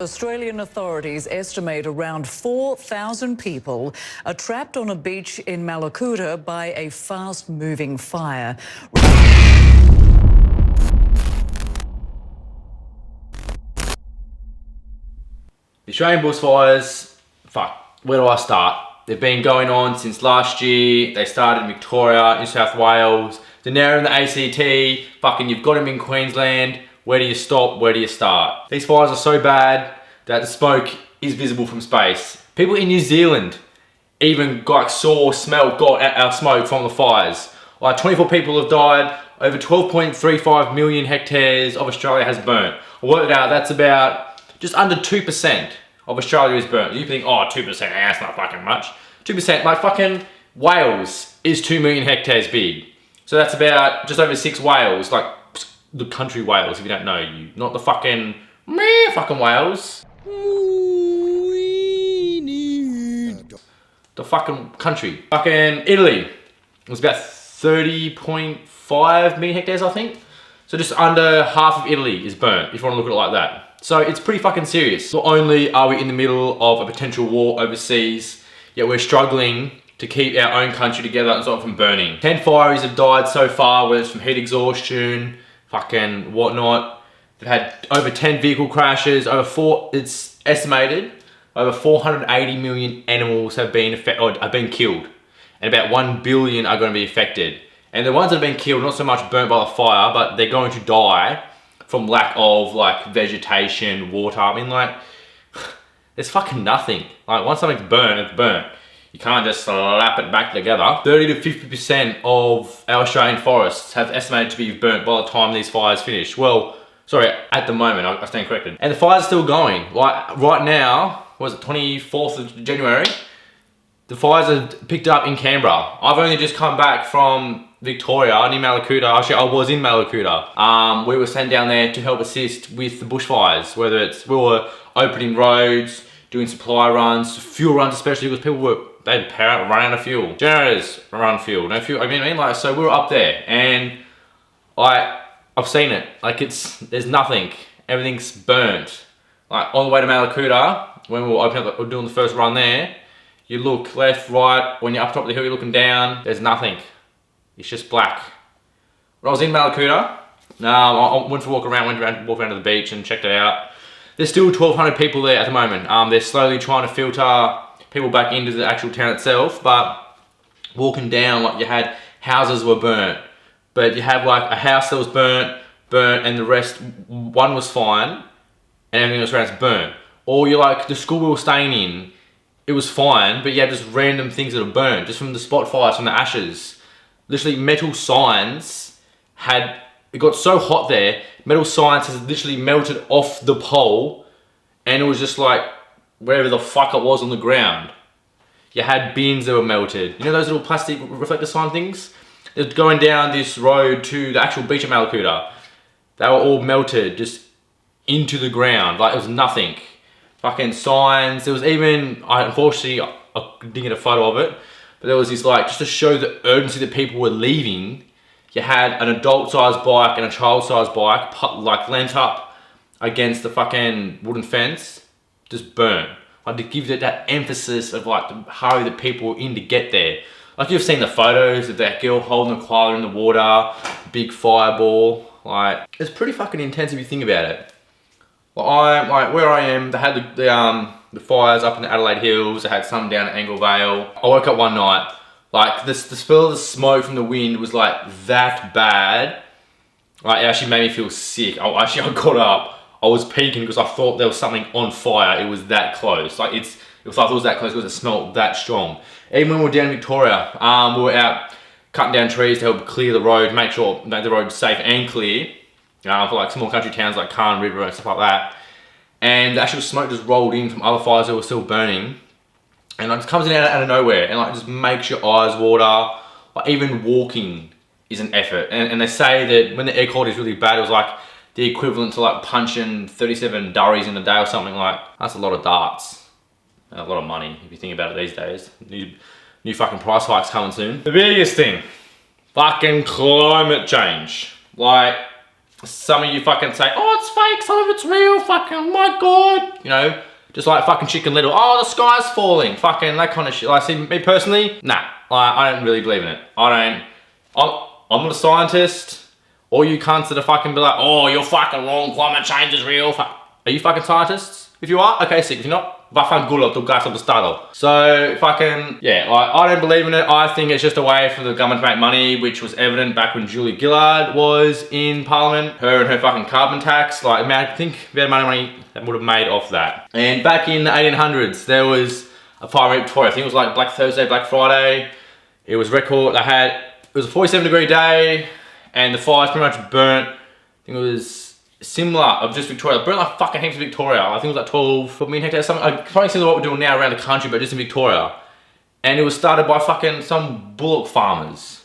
Australian authorities estimate around 4,000 people are trapped on a beach in Malakuta by a fast-moving fire. The Australian bushfires, fuck, where do I start? They've been going on since last year. They started in Victoria, New South Wales, they're now in the ACT, fucking you've got them in Queensland. Where do you stop? Where do you start? These fires are so bad that the smoke is visible from space. People in New Zealand even got smoke from the fires. Like 24 people have died, over 12.35 million hectares of Australia has burnt. I worked out that's about just under 2% of Australia is burnt. You think, oh, 2%, that's not fucking much. 2%, like fucking Wales is 2 million hectares big. So that's about just over 6 Wales, like the country Wales, if you don't know, you not the fucking Wales. The fucking country. Fucking Italy. It was about 30.5 million hectares, I think. So just under half of Italy is burnt, if you want to look at it like that. So it's pretty fucking serious. Not only are we in the middle of a potential war overseas, yet we're struggling to keep our own country together and stop it from burning. 10 fireys have died so far, whether it's from heat exhaustion, fucking whatnot. They've had over 10 vehicle crashes, it's estimated over 480 million animals have been killed, and about 1 billion are going to be affected. And the ones that have been killed, not so much burnt by the fire, but they're going to die from lack of like vegetation, water. I mean, like, there's fucking nothing. Like, once something's burnt, it's burnt. You can't just slap it back together. 30 to 50% of our Australian forests have estimated to be burnt by the time these fires finish. Well, sorry, at the moment, I stand corrected. And the fire's still going. Like, right now, was it 24th of January? The fires have picked up in Canberra. I've only just come back from Victoria, near Malakuta. Actually, I was in Malakuta. We were sent down there to help assist with the bushfires, whether it's, we were opening roads, doing supply runs, fuel runs especially, because people they'd run out of fuel. Generators run fuel, no fuel. I mean, like, so we were up there, and I've seen it. Like, there's nothing. Everything's burnt. Like, on the way to Malakuta, when we were doing the first run there, you look left, right, when you're up top of the hill, you're looking down, there's nothing. It's just black. When I was in Malakuta, I went for a walk around, walked around to the beach and checked it out. There's still 1,200 people there at the moment. They're slowly trying to filter people back into the actual town itself, but walking down, like, you had houses were burnt, but you have like a house that was burnt, and the rest, one was fine, and everything else around is burnt. Or you're like, the school we were staying in, it was fine, but you have just random things that are burnt, just from the spot fires, from the ashes. Literally, metal signs it got so hot there, metal signs has literally melted off the pole, and it was just like, wherever the fuck it was on the ground. You had bins that were melted. You know those little plastic reflector sign things? They're going down this road to the actual beach at Malakuta. They were all melted, just into the ground, like it was nothing. Fucking signs. There was even, unfortunately, I didn't get a photo of it, but there was this, like, just to show the urgency that people were leaving, you had an adult-sized bike and a child-sized bike, like, leant up against the fucking wooden fence, just burnt. Like, to give it that emphasis of, like, the hurry that people were in to get there. Like, you've seen the photos of that girl holding the koala in the water, big fireball. Like, it's pretty fucking intense if you think about it. Like, where I am, they had the fires up in the Adelaide Hills, they had some down at Angle Vale. I woke up one night, like, the smell of the smoke from the wind was like that bad. Like, it actually made me feel sick. I got up, I was peeking because I thought there was something on fire. It was that close. Like, I thought it was that close because it smelled that strong. Even when we were down in Victoria, we were out cutting down trees to help clear the road, make the road safe and clear. For like small country towns like Carn River and stuff like that. And the actual smoke just rolled in from other fires that were still burning. And it just comes in out of nowhere and like just makes your eyes water. Like, even walking is an effort. And they say that when the air quality is really bad, it was like the equivalent to like punching 37 durries in a day or something. Like, that's a lot of darts. And a lot of money if you think about it these days. New fucking price hikes coming soon. The biggest thing, fucking climate change. Like, some of you fucking say, oh, it's fake, some of it's real, fucking, oh my God. You know, just like fucking Chicken Little, oh, the sky's falling, fucking that kind of shit. Like, see, me personally, nah, I don't really believe in it. I'm not a scientist. All you cunts that are fucking be like, oh, you're fucking wrong, climate change is real. Are you fucking scientists? If you are, okay, sick. If you're not, vaffanculo, tu gasto bestado. So, fucking, yeah, I don't believe in it. I think it's just a way for the government to make money, which was evident back when Julia Gillard was in Parliament. Her and her fucking carbon tax, like, man, I think the amount of money that would have made off that. And back in the 1800s, there was a fire in Victoria. I think it was like Black Thursday, Black Friday. It was record, it was a 47-degree day, and the fires pretty much burnt, I think it was similar of just Victoria. It burnt like fucking heaps of Victoria. I think it was like 12 million hectares, something, probably similar to what we're doing now around the country, but just in Victoria. And it was started by fucking some bullock farmers.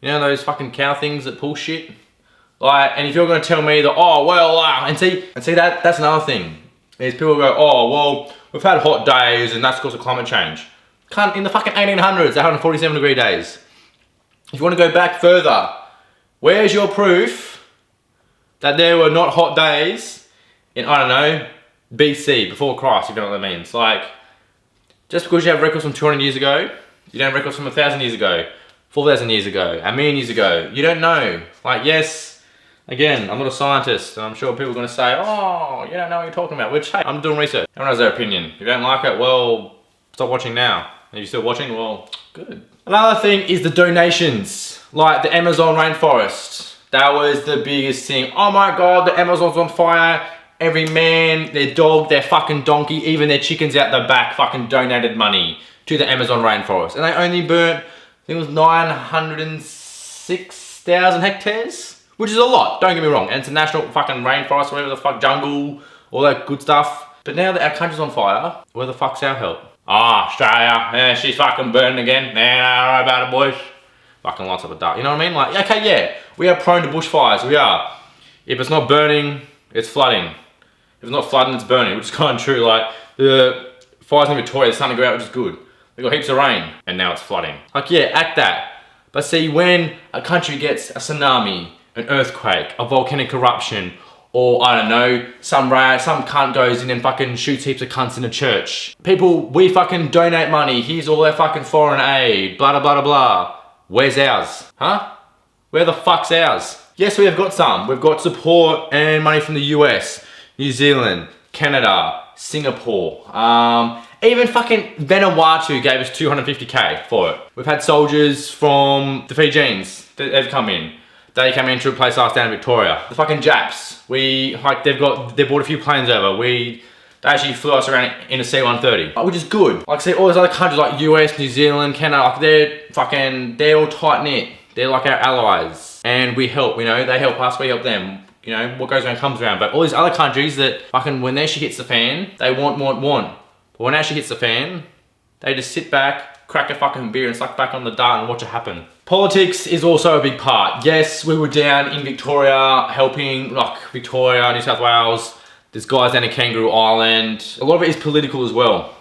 You know those fucking cow things that pull shit? Like, and if you're gonna tell me that, oh, well, and see that's another thing. Is people go, oh, well, we've had hot days and that's because of climate change. Cunt, in the fucking 1800s, they had 47-degree days. If you want to go back further, where's your proof that there were not hot days in, I don't know, BC, before Christ, if you know what that means? Like, just because you have records from 200 years ago, you don't have records from 1,000 years ago, 4,000 years ago, a million years ago. You don't know. Like, yes, again, I'm not a scientist, and I'm sure people are going to say, oh, you don't know what you're talking about, which, hey, I'm doing research. Everyone has their opinion. If you don't like it, well, stop watching now. Are you still watching? Well, good. Another thing is the donations, like the Amazon rainforest. That was the biggest thing. Oh my God, the Amazon's on fire. Every man, their dog, their fucking donkey, even their chickens out the back fucking donated money to the Amazon rainforest. And they only burnt, I think it was 906,000 hectares, which is a lot, don't get me wrong. And it's a national fucking rainforest, whatever the fuck, jungle, all that good stuff. But now that our country's on fire, where the fuck's our help? Ah, Australia, yeah, she's fucking burning again. Nah, I don't know about it, boys. Fucking lots of it dark, you know what I mean? Like, okay, yeah, we are prone to bushfires, we are. If it's not burning, it's flooding. If it's not flooding, it's burning, which is kind of true. Like, the fires in Victoria, they're starting to go out, which is good. They got heaps of rain, and now it's flooding. Like, yeah, act that. But see, when a country gets a tsunami, an earthquake, a volcanic eruption, or I don't know, some cunt goes in and fucking shoots heaps of cunts in a church. People, we fucking donate money, here's all their fucking foreign aid, blah, blah, blah, blah. Where's ours? Huh? Where the fuck's ours? Yes, we have got some. We've got support and money from the US, New Zealand, Canada, Singapore. Even fucking Vanuatu gave us 250k for it. We've had soldiers from the Fijians, they've come in. They came in to replace us down in Victoria. The fucking Japs, they brought a few planes over. They actually flew us around in a C-130, which is good. Like I say, all those other countries like US, New Zealand, Canada, like they're all tight knit. They're like our allies. And we help, you know, they help us, we help them. You know, what goes around comes around. But all these other countries that fucking, when their shit hits the fan, they want. But when our shit hits the fan, they just sit back, crack a fucking beer and suck back on the dart and watch it happen. Politics is also a big part. Yes, we were down in Victoria helping, like Victoria, New South Wales. There's guys down in Kangaroo Island. A lot of it is political as well.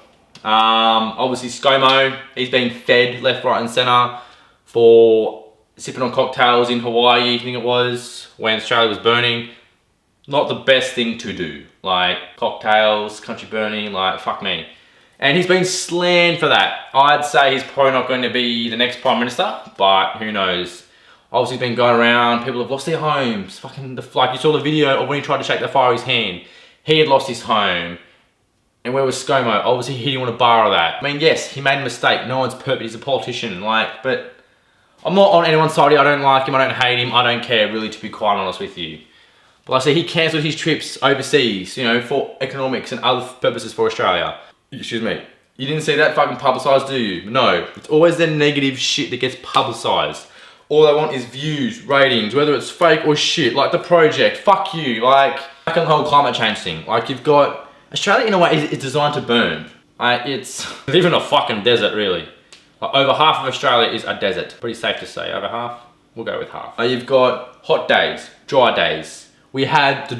Obviously ScoMo, he's being fed left, right and centre for sipping on cocktails in Hawaii, I think it was, when Australia was burning. Not the best thing to do. Like cocktails, country burning, like fuck me. And he's been slammed for that. I'd say he's probably not going to be the next Prime Minister, but who knows. Obviously he's been going around, people have lost their homes. Fucking, like you saw the video of when he tried to shake the fire his hand. He had lost his home. And where was ScoMo? Obviously he didn't want to borrow that. I mean, yes, he made a mistake. No one's perfect, he's a politician. Like, but I'm not on anyone's side. I don't like him, I don't hate him, I don't care really, to be quite honest with you. But like I say, he cancelled his trips overseas, you know, for economics and other purposes for Australia. Excuse me. You didn't see that fucking publicised, do you? No. It's always the negative shit that gets publicised. All they want is views, ratings, whether it's fake or shit. Like the project, fuck you. Like, back on the whole climate change thing. Like, you've got... Australia, in a way, is designed to burn. It's even a fucking desert, really. Like, over half of Australia is a desert. Pretty safe to say. Over half? We'll go with half. You've got hot days, dry days. We had a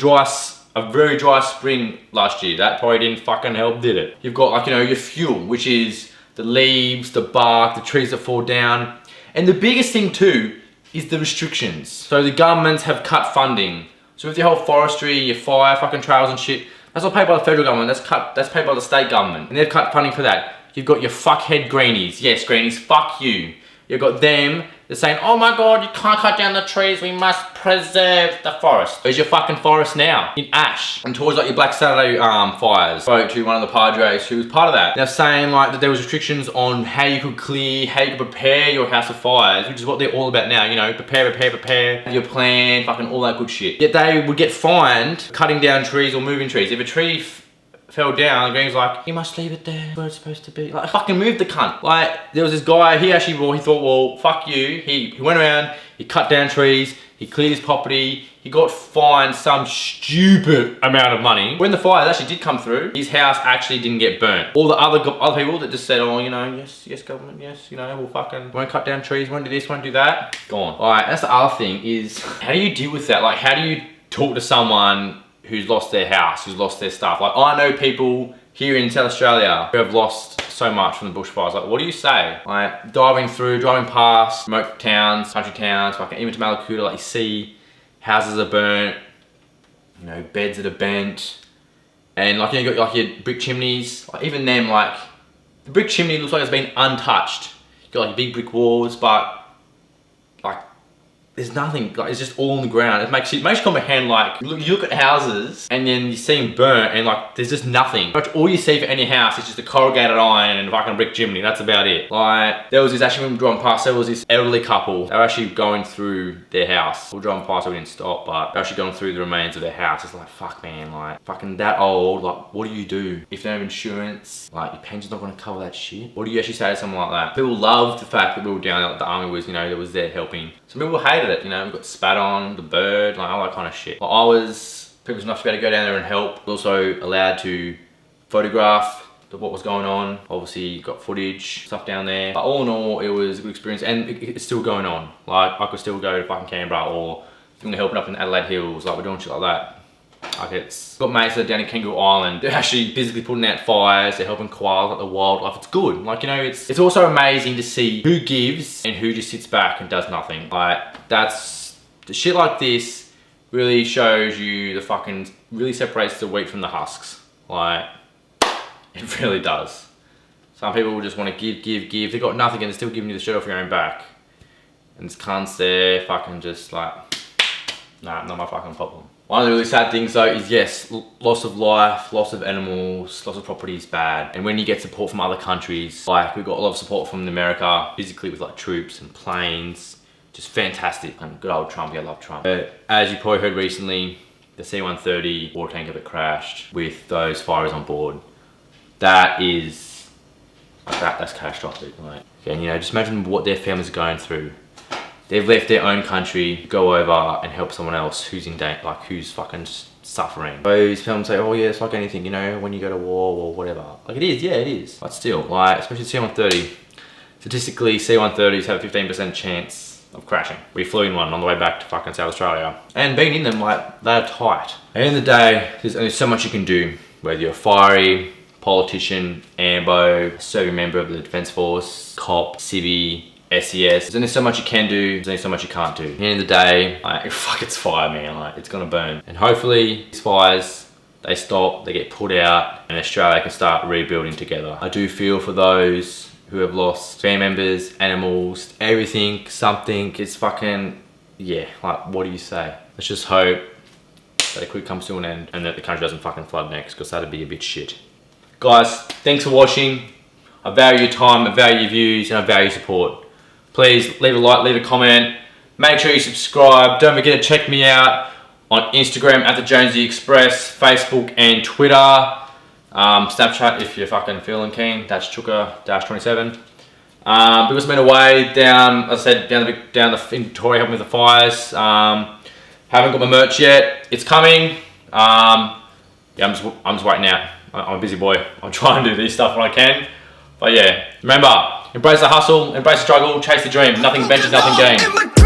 very dry spring last year. That probably didn't fucking help, did it? You've got, like, you know, your fuel, which is the leaves, the bark, the trees that fall down. And the biggest thing too is the restrictions. So the governments have cut funding So with your whole forestry, your fire fucking trails and shit, that's not paid by the federal government, that's paid by the state government. And they've cut funding for that. You've got your fuckhead greenies. Yes, greenies, fuck you. You've got them, they're saying, oh my god, you can't cut down the trees, we must preserve the forest. Where's your fucking forest now? In ash. And towards like your Black Saturday fires. Spoke to one of the padres who was part of that. They're saying like that there was restrictions on how you could clear, how you could prepare your house for fires, which is what they're all about now, you know, prepare, your plan, fucking all that good shit. Yet they would get fined cutting down trees or moving trees. If a tree fell down, the green's like, you must leave it there where it's supposed to be. Like, fucking move the cunt. Like, there was this guy, he thought, well, fuck you. He went around, he cut down trees, he cleared his property, he got fined some stupid amount of money. When the fires actually did come through, his house actually didn't get burnt. All the other people that just said, oh, you know, yes, government, yes, you know, we'll fucking, won't cut down trees, won't do this, won't do that, gone. All right, that's the other thing is, how do you deal with that? Like, how do you talk to someone who's lost their house, who's lost their stuff? Like, I know people here in South Australia who have lost so much from the bushfires. Like, what do you say? Like, driving past remote towns, country towns, fucking even to Malakuta, like you see houses are burnt, you know, beds that are bent, and like, you know, you got like your brick chimneys, like even them, like, the brick chimney looks like it's been untouched. You got like big brick walls, but like, there's nothing, like, it's just all on the ground. It makes you comprehend, like, you look at houses and then you see them burnt and like, there's just nothing. Pretty much all you see for any house is just a corrugated iron and a fucking brick chimney, that's about it. Like, there was this, actually when we were driving past, there was this elderly couple, they were actually going through their house. We were driving past, so we didn't stop, but they're actually going through the remains of their house. It's like, fuck man, like, fucking that old, like, what do you do? If you don't have insurance, like, your pension's not gonna cover that shit. What do you actually say to someone like that? People loved the fact that we were down, like, the army was, you know, that was there helping. Some people hated it, you know, we got spat on, the bird, like all that kind of shit. Like, I was privileged enough to be able to go down there and help. Also allowed to photograph what was going on. Obviously got footage, stuff down there. But all in all, it was a good experience and it's still going on. Like, I could still go to fucking Canberra or I'm helping up in Adelaide Hills, like we're doing shit like that. Like, it's got mates that are down in Kangaroo Island. They're actually physically putting out fires. They're helping koalas, like the wildlife. It's good. Like, you know, it's also amazing to see who gives and who just sits back and does nothing. Like, that's the shit like this really shows you the fucking, really separates the wheat from the husks. Like, it really does. Some people will just want to give. They've got nothing and they're still giving you the shirt off your own back. And this cunts there fucking just like, nah, not my fucking problem. One of the really sad things though is, yes, loss of life, loss of animals, loss of property is bad. And when you get support from other countries, like we've got a lot of support from America, physically with like troops and planes, just fantastic. And good old Trump, I love Trump. But as you probably heard recently, the C-130 water tanker that crashed with those fires on board, that is, that's catastrophic. Like, and you know, just imagine what their families are going through. They've left their own country, go over and help someone else who's in danger, like who's fucking suffering. Those films say, oh yeah, it's like anything, you know, when you go to war or whatever. Like it is, yeah, it is. But still, like, especially C-130. Statistically, C-130s have a 15% chance of crashing. We flew in one on the way back to fucking South Australia. And being in them, like, they're tight. At the end of the day, there's only so much you can do. Whether you're a fiery, politician, ambo, serving member of the Defence Force, cop, civvy, SES. There's only so much you can do, there's only so much you can't do. At the end of the day, like, fuck, it's fire, man. Like, it's gonna burn. And hopefully, these fires, they stop, they get put out, and Australia can start rebuilding together. I do feel for those who have lost family members, animals, everything, something. It's fucking, yeah, like, what do you say? Let's just hope that it quick comes to an end and that the country doesn't fucking flood next, because that'd be a bit shit. Guys, thanks for watching. I value your time, I value your views, and I value your support. Please leave a like, leave a comment. Make sure you subscribe. Don't forget to check me out on Instagram at the Jonesy Express, Facebook and Twitter. Snapchat if you're fucking feeling keen. That's Chuka-27. Because I've been away down, as I said, down in Victoria helping with the fires. Haven't got my merch yet. It's coming. Yeah, I'm just waiting out. I'm a busy boy. I'll try and do this stuff when I can. But yeah, remember, embrace the hustle, embrace the struggle, chase the dream. Nothing ventured, nothing gained.